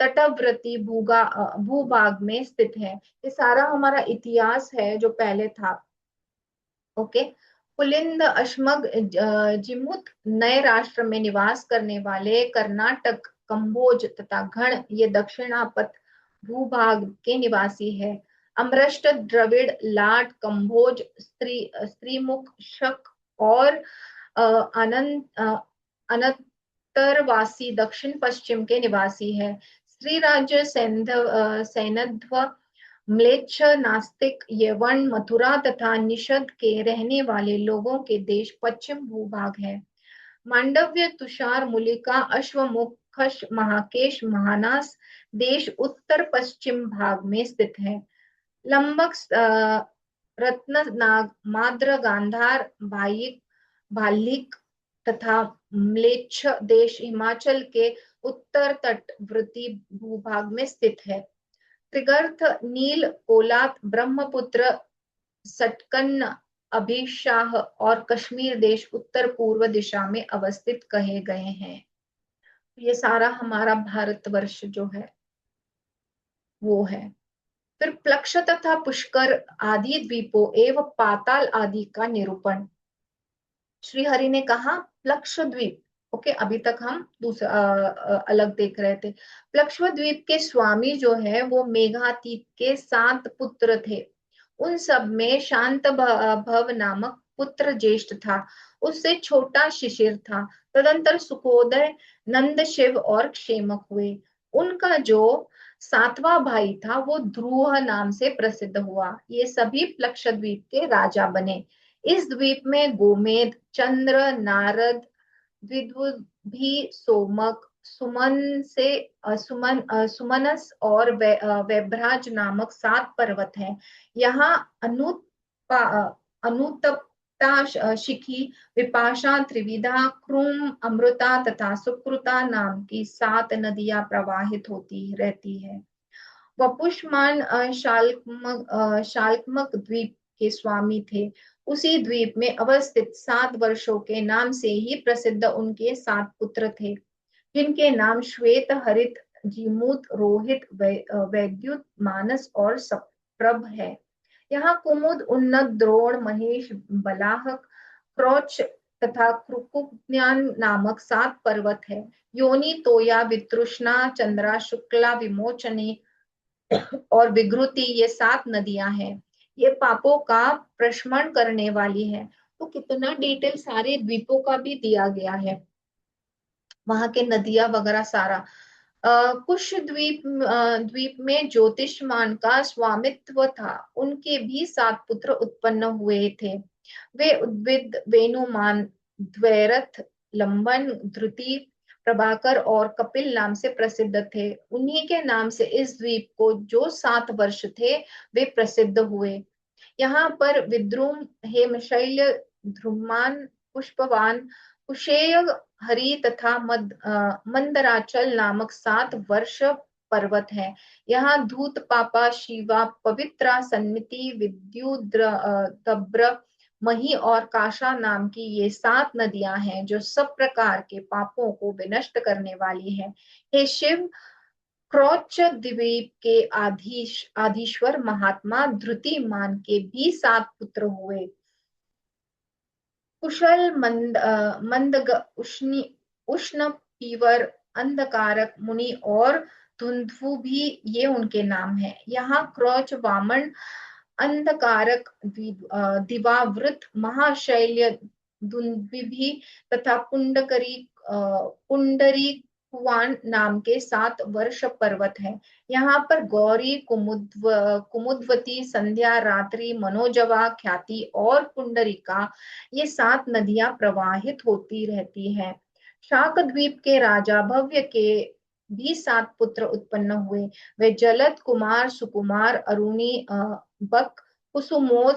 तटवर्ती भूभाग में स्थित है। ये सारा हमारा इतिहास है जो पहले था। ओके। पुलिंद, अश्मग, जिमुत, नए राष्ट्र में निवास करने वाले कर्नाटक, कंबोज तथा घण, ये दक्षिणापथ भूभाग के निवासी है। अमृष्ट, द्रविड़, लाट, कंबोज, स्त्रीमुख, शक और अनंतरवासी दक्षिण पश्चिम के निवासी है। स्त्री राज्य, सैनध्व, म्लेच्छ, नास्तिक, यवन, मथुरा तथा निषद के रहने वाले लोगों के देश पश्चिम भूभाग है। मांडव्य, तुषार, मुलिका, अश्वमुख, खश, महाकेश, महानास देश उत्तर पश्चिम भाग में स्थित है। लंबक, रत्ननाग, माद्र, गांधार, भाल्लिक तथा म्लेच्छ देश हिमाचल के उत्तर तटवर्ती भूभाग में स्थित है। त्रिगर्त, नील, कोलात, ब्रह्मपुत्र, सटकन्न, अभिशाह और कश्मीर देश उत्तर पूर्व दिशा में अवस्थित कहे गए हैं। ये सारा हमारा भारतवर्ष जो है वो है। फिर प्लक्ष तथा पुष्कर आदि द्वीपों एवं पाताल आदि का निरूपण। श्री हरि ने कहा प्लक्ष द्वीप। ओके, अभी तक हम दूसरा अलग देख रहे थे। प्लक्ष द्वीप के स्वामी जो है वो मेघातीत के 7 पुत्र थे। उन सब में शांत भव नामक पुत्र ज्येष्ठ था। उससे छोटा शिशिर था। तदंतर सुखोदय, नंद, शिव और क्षेमक हुए। उनका जो 7वां भाई था वो ध्रुव नाम से प्रसिद्ध हुआ। ये सभी प्लक्ष द्वीप के राजा बने। इस द्वीप में गोमेद, चंद्र, नारद, द्विदुभी, सोमक, सुमनस और वैभ्राज नामक 7 पर्वत हैं। यहाँ अनुतप्ता, शिखी, विपाशा, त्रिविधा, क्रूम, अमृता तथा सुकृता नाम की 7 नदियां प्रवाहित होती रहती है। वपुष्मान शाल्कमक द्वीप के स्वामी थे। उसी द्वीप में अवस्थित 7 वर्षों के नाम से ही प्रसिद्ध उनके 7 पुत्र थे, जिनके नाम श्वेत, हरित, जीमूत, रोहित, वैद्युत, मानस और सप्रभ है। यहाँ कुमुद, उन्नत, द्रोण, महेश, बलाहक, क्रौच तथा क्रुकुज्ञान नामक 7 पर्वत है। योनि, तोया, वितृष्णा, चंद्रा, शुक्ला, विमोचनी, और विघ्रुति, ये 7 नदियां हैं। ये पापों का प्रशमन करने वाली है। तो कितना डिटेल सारे द्वीपों का भी दिया गया है, वहां के नदियां वगैरह सारा। कुश द्वीप में ज्योतिषमान का स्वामित्व था। उनके भी 7 पुत्र उत्पन्न हुए थे। वे उद्भिद, वेणुमान, द्वैरथ, लंबन, ध्रुति, प्रभाकर और कपिल नाम से प्रसिद्ध थे। उन्हीं के नाम से इस द्वीप को जो 7 वर्ष थे वे प्रसिद्ध हुए। यहाँ पर विद्रुम, हेमशैल, ध्रुमान, पुष्पवान, कुशेय, हरि तथा मंदराचल नामक 7 वर्ष पर्वत है। यहाँ धूत, पापा, शिवा, पवित्रा, सन्मिति, तब्र, मही और काशा नाम की ये 7 नदियां हैं जो सब प्रकार के पापों को विनष्ट करने वाली है। हे शिव, क्रौच द्वीप के आधीश्वर महात्मा ध्रुतिमान के भी 7 पुत्र हुए। कुशल, मंदग, उष्ण, पीवर, अंधकारक, मुनि और धुंधु भी ये उनके नाम है। यहाँ क्रौच, वामन, अंधकारक, दिवावृत, महाशैल्य, दुंदुभि तथा पुंडरी कुवान नाम के 7 वर्ष पर्वत है। यहाँ पर गौरी, कुमुदवती, संध्या, रात्रि, मनोजवा, ख्याति और पुंडरिका, ये 7 नदियां प्रवाहित होती रहती है। शाक द्वीप के राजा भव्य के भी 7 पुत्र उत्पन्न हुए। वे जलद, कुमार, सुकुमार, अरुणी, बक, कुसुमोद,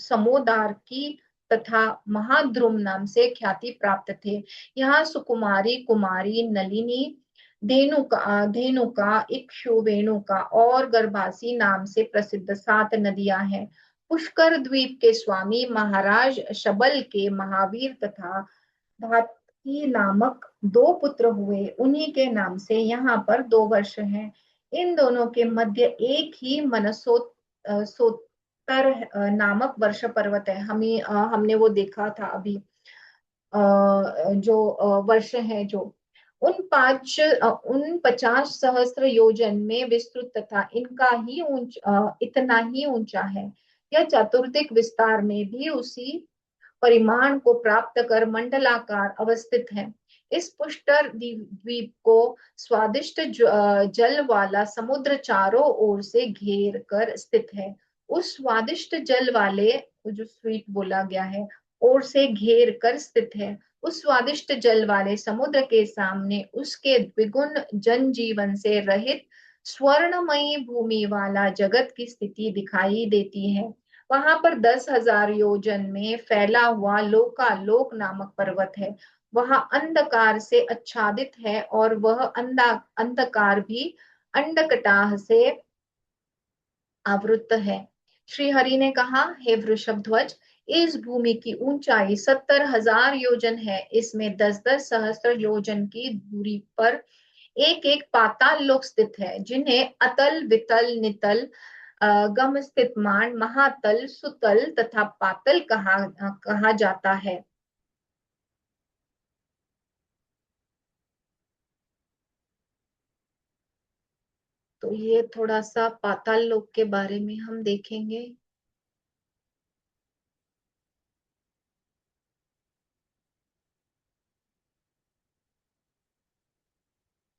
समोदार की तथा महाद्रुम नाम से ख्याति प्राप्त थे। यहाँ सुकुमारी, कुमारी, नलिनी, धेनुका, इक्षु, वेणुका और गर्भासी नाम से प्रसिद्ध 7 नदियां हैं। पुष्कर द्वीप के स्वामी महाराज शबल के महावीर तथा धात्की नामक 2 पुत्र हुए। उन्हीं के नाम से यहाँ पर 2 वर्ष हैं। इन दोनों के मध्य एक ही सोतर नामक वर्ष पर्वत है। हमने वो देखा था अभी, जो वर्ष है जो उन 50 सहस्त्र योजन में विस्तृत तथा इतना ही ऊंचा है। यह चतुर्दिक विस्तार में भी उसी परिमाण को प्राप्त कर मंडलाकार अवस्थित है। इस पुष्कर द्वीप को स्वादिष्ट जल वाला समुद्र चारों ओर से घेर कर स्थित है। उस स्वादिष्ट जल वाले, जो स्वीट बोला गया है, ओर से घेर कर स्थित है। उस स्वादिष्ट जल वाले समुद्र के सामने उसके द्विगुण जनजीवन से रहित स्वर्णमयी भूमि वाला जगत की स्थिति दिखाई देती है। वहां पर 10,000 योजन में फैला हुआ लोकालोक नामक पर्वत है। वह अंधकार से आच्छादित है और वह अंधकार भी अंडकटाह से आवृत है। श्री हरि ने कहा, हे वृषभ ध्वज, इस भूमि की ऊंचाई 70,000 योजन है। इसमें 10-10 सहस्त्र योजन की दूरी पर एक एक पाताल लोक स्थित है, जिन्हें अतल, वितल, नितल, गम, स्थितमान, महातल, सुतल तथा पातल कहा जाता है। तो ये थोड़ा सा पाताल लोक के बारे में हम देखेंगे।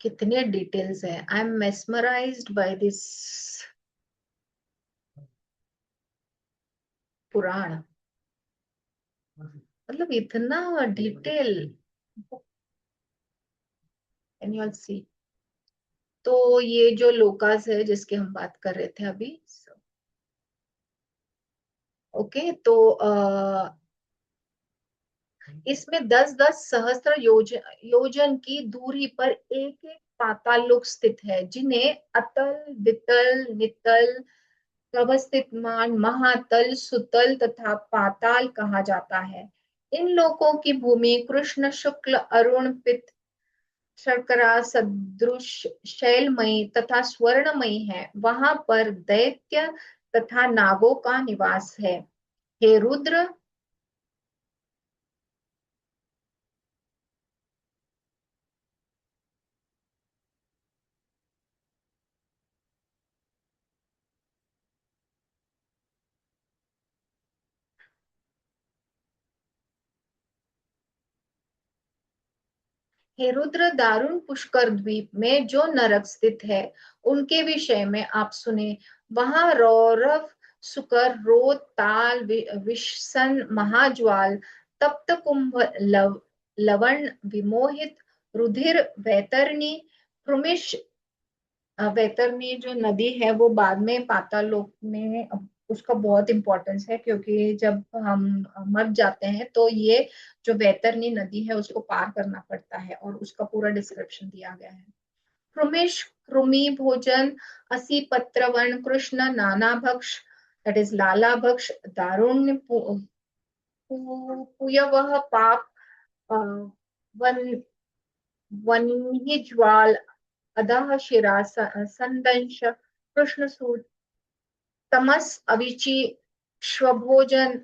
कितने डिटेल्स है, I am mesmerised by this Purana. मतलब इतना डिटेल, एनुअल सी। तो ये जो लोकास है जिसकी हम बात कर रहे थे अभी, ओके, तो इसमें 10-10 सहस्त्र योजन की दूरी पर एक एक पाताल लोक स्थित है, जिन्हें अतल, वितल, नितल, अवस्थितमान, महातल, सुतल तथा पाताल कहा जाता है। इन लोकों की भूमि कृष्ण शुक्ल अरुण पित शर्करा सदृश शैलमयी तथा स्वर्णमयी है। वहां पर दैत्य तथा नागों का निवास है। हे रुद्र, हे रुद्र, दारुण पुष्कर द्वीप में जो नरक स्थित है उनके विषय में आप सुने। वहां रौरव, सुकर, रोद, ताल, विषसन, महाज्वाल, तप्त कुंभ, लवण, विमोहित, रुधिर, वैतरणी, भ्रूमिश। वैतरणी जो नदी है वो बाद में पाताल लोक में उसका बहुत इंपॉर्टेंस है, क्योंकि जब हम मर जाते हैं तो ये जो वैतरणी नदी है उसको पार करना पड़ता है, और उसका पूरा डिस्क्रिप्शन दिया गया है। कृमिश, कृमि भोजन, असी पत्रवण, कृष्ण, नाना भक्ष, दैट इज लाला भक्ष, दारुण्य, पुयवह, पाप, अ, वन वन्ही ज्वाल, अधः शिरा, संदंश, कृष्णसूत, तमस, अविचि, स्वभोजन,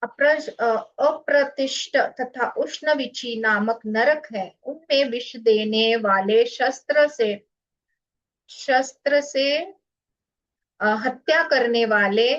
अप्रतिष्ठ तथा उष्णविची नामक नरक है। उनमें विष देने वाले, शस्त्र से हत्या करने वाले,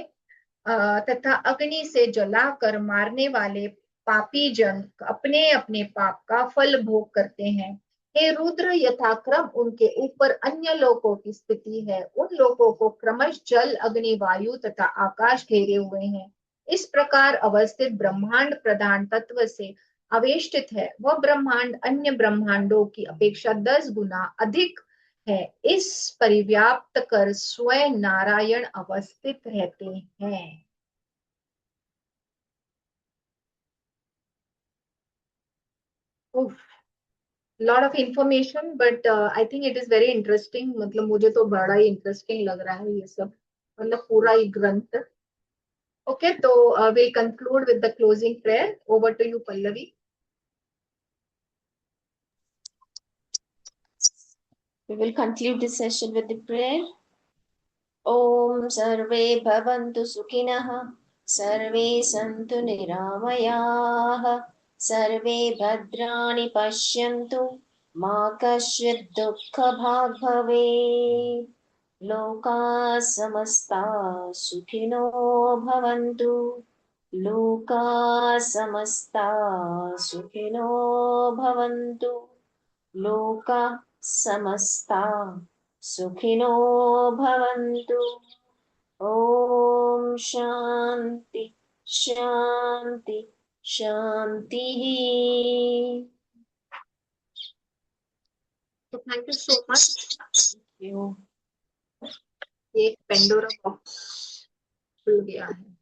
तथा अग्नि से जलाकर मारने वाले पापी जन अपने अपने पाप का फल भोग करते हैं। हे रुद्र, यथाक्रम उनके ऊपर अन्य लोकों की स्थिति है। उन लोगों को क्रमश जल, अग्नि, वायु तथा आकाश घेरे हुए हैं। इस प्रकार अवस्थित ब्रह्मांड प्रधान तत्व से आवेष्टित है। वह ब्रह्मांड अन्य ब्रह्मांडों की अपेक्षा 10 गुना अधिक है। इस परिव्याप्त कर स्वयं नारायण अवस्थित रहते हैं। Lot of information, but I think it is very interesting. मतलब मुझे तो बड़ा ही इंटरेस्टिंग लग रहा है ये सब, मतलब पूरा ही ग्रंथ। ओके, तो will conclude with the closing prayer. Over to you, Pallavi. We will conclude this session with the prayer. ॐ सर्वे भवन्तु सुखिनः, सर्वे सन्तु निरामयाः, सर्वे भद्राणि पश्यन्तु, मा कश्चित् दुःखभाग् भवेत्। लोकाः समस्ताः सुखिनो भवन्तु, लोकाः समस्ताः सुखिनो भवन्तु, लोकाः समस्ताः सुखिनो भवन्तु। ॐ शान्ति शान्ति शान्तिः। तो thank you so much. You ये पेंडोरा बॉक्स खुल गया है।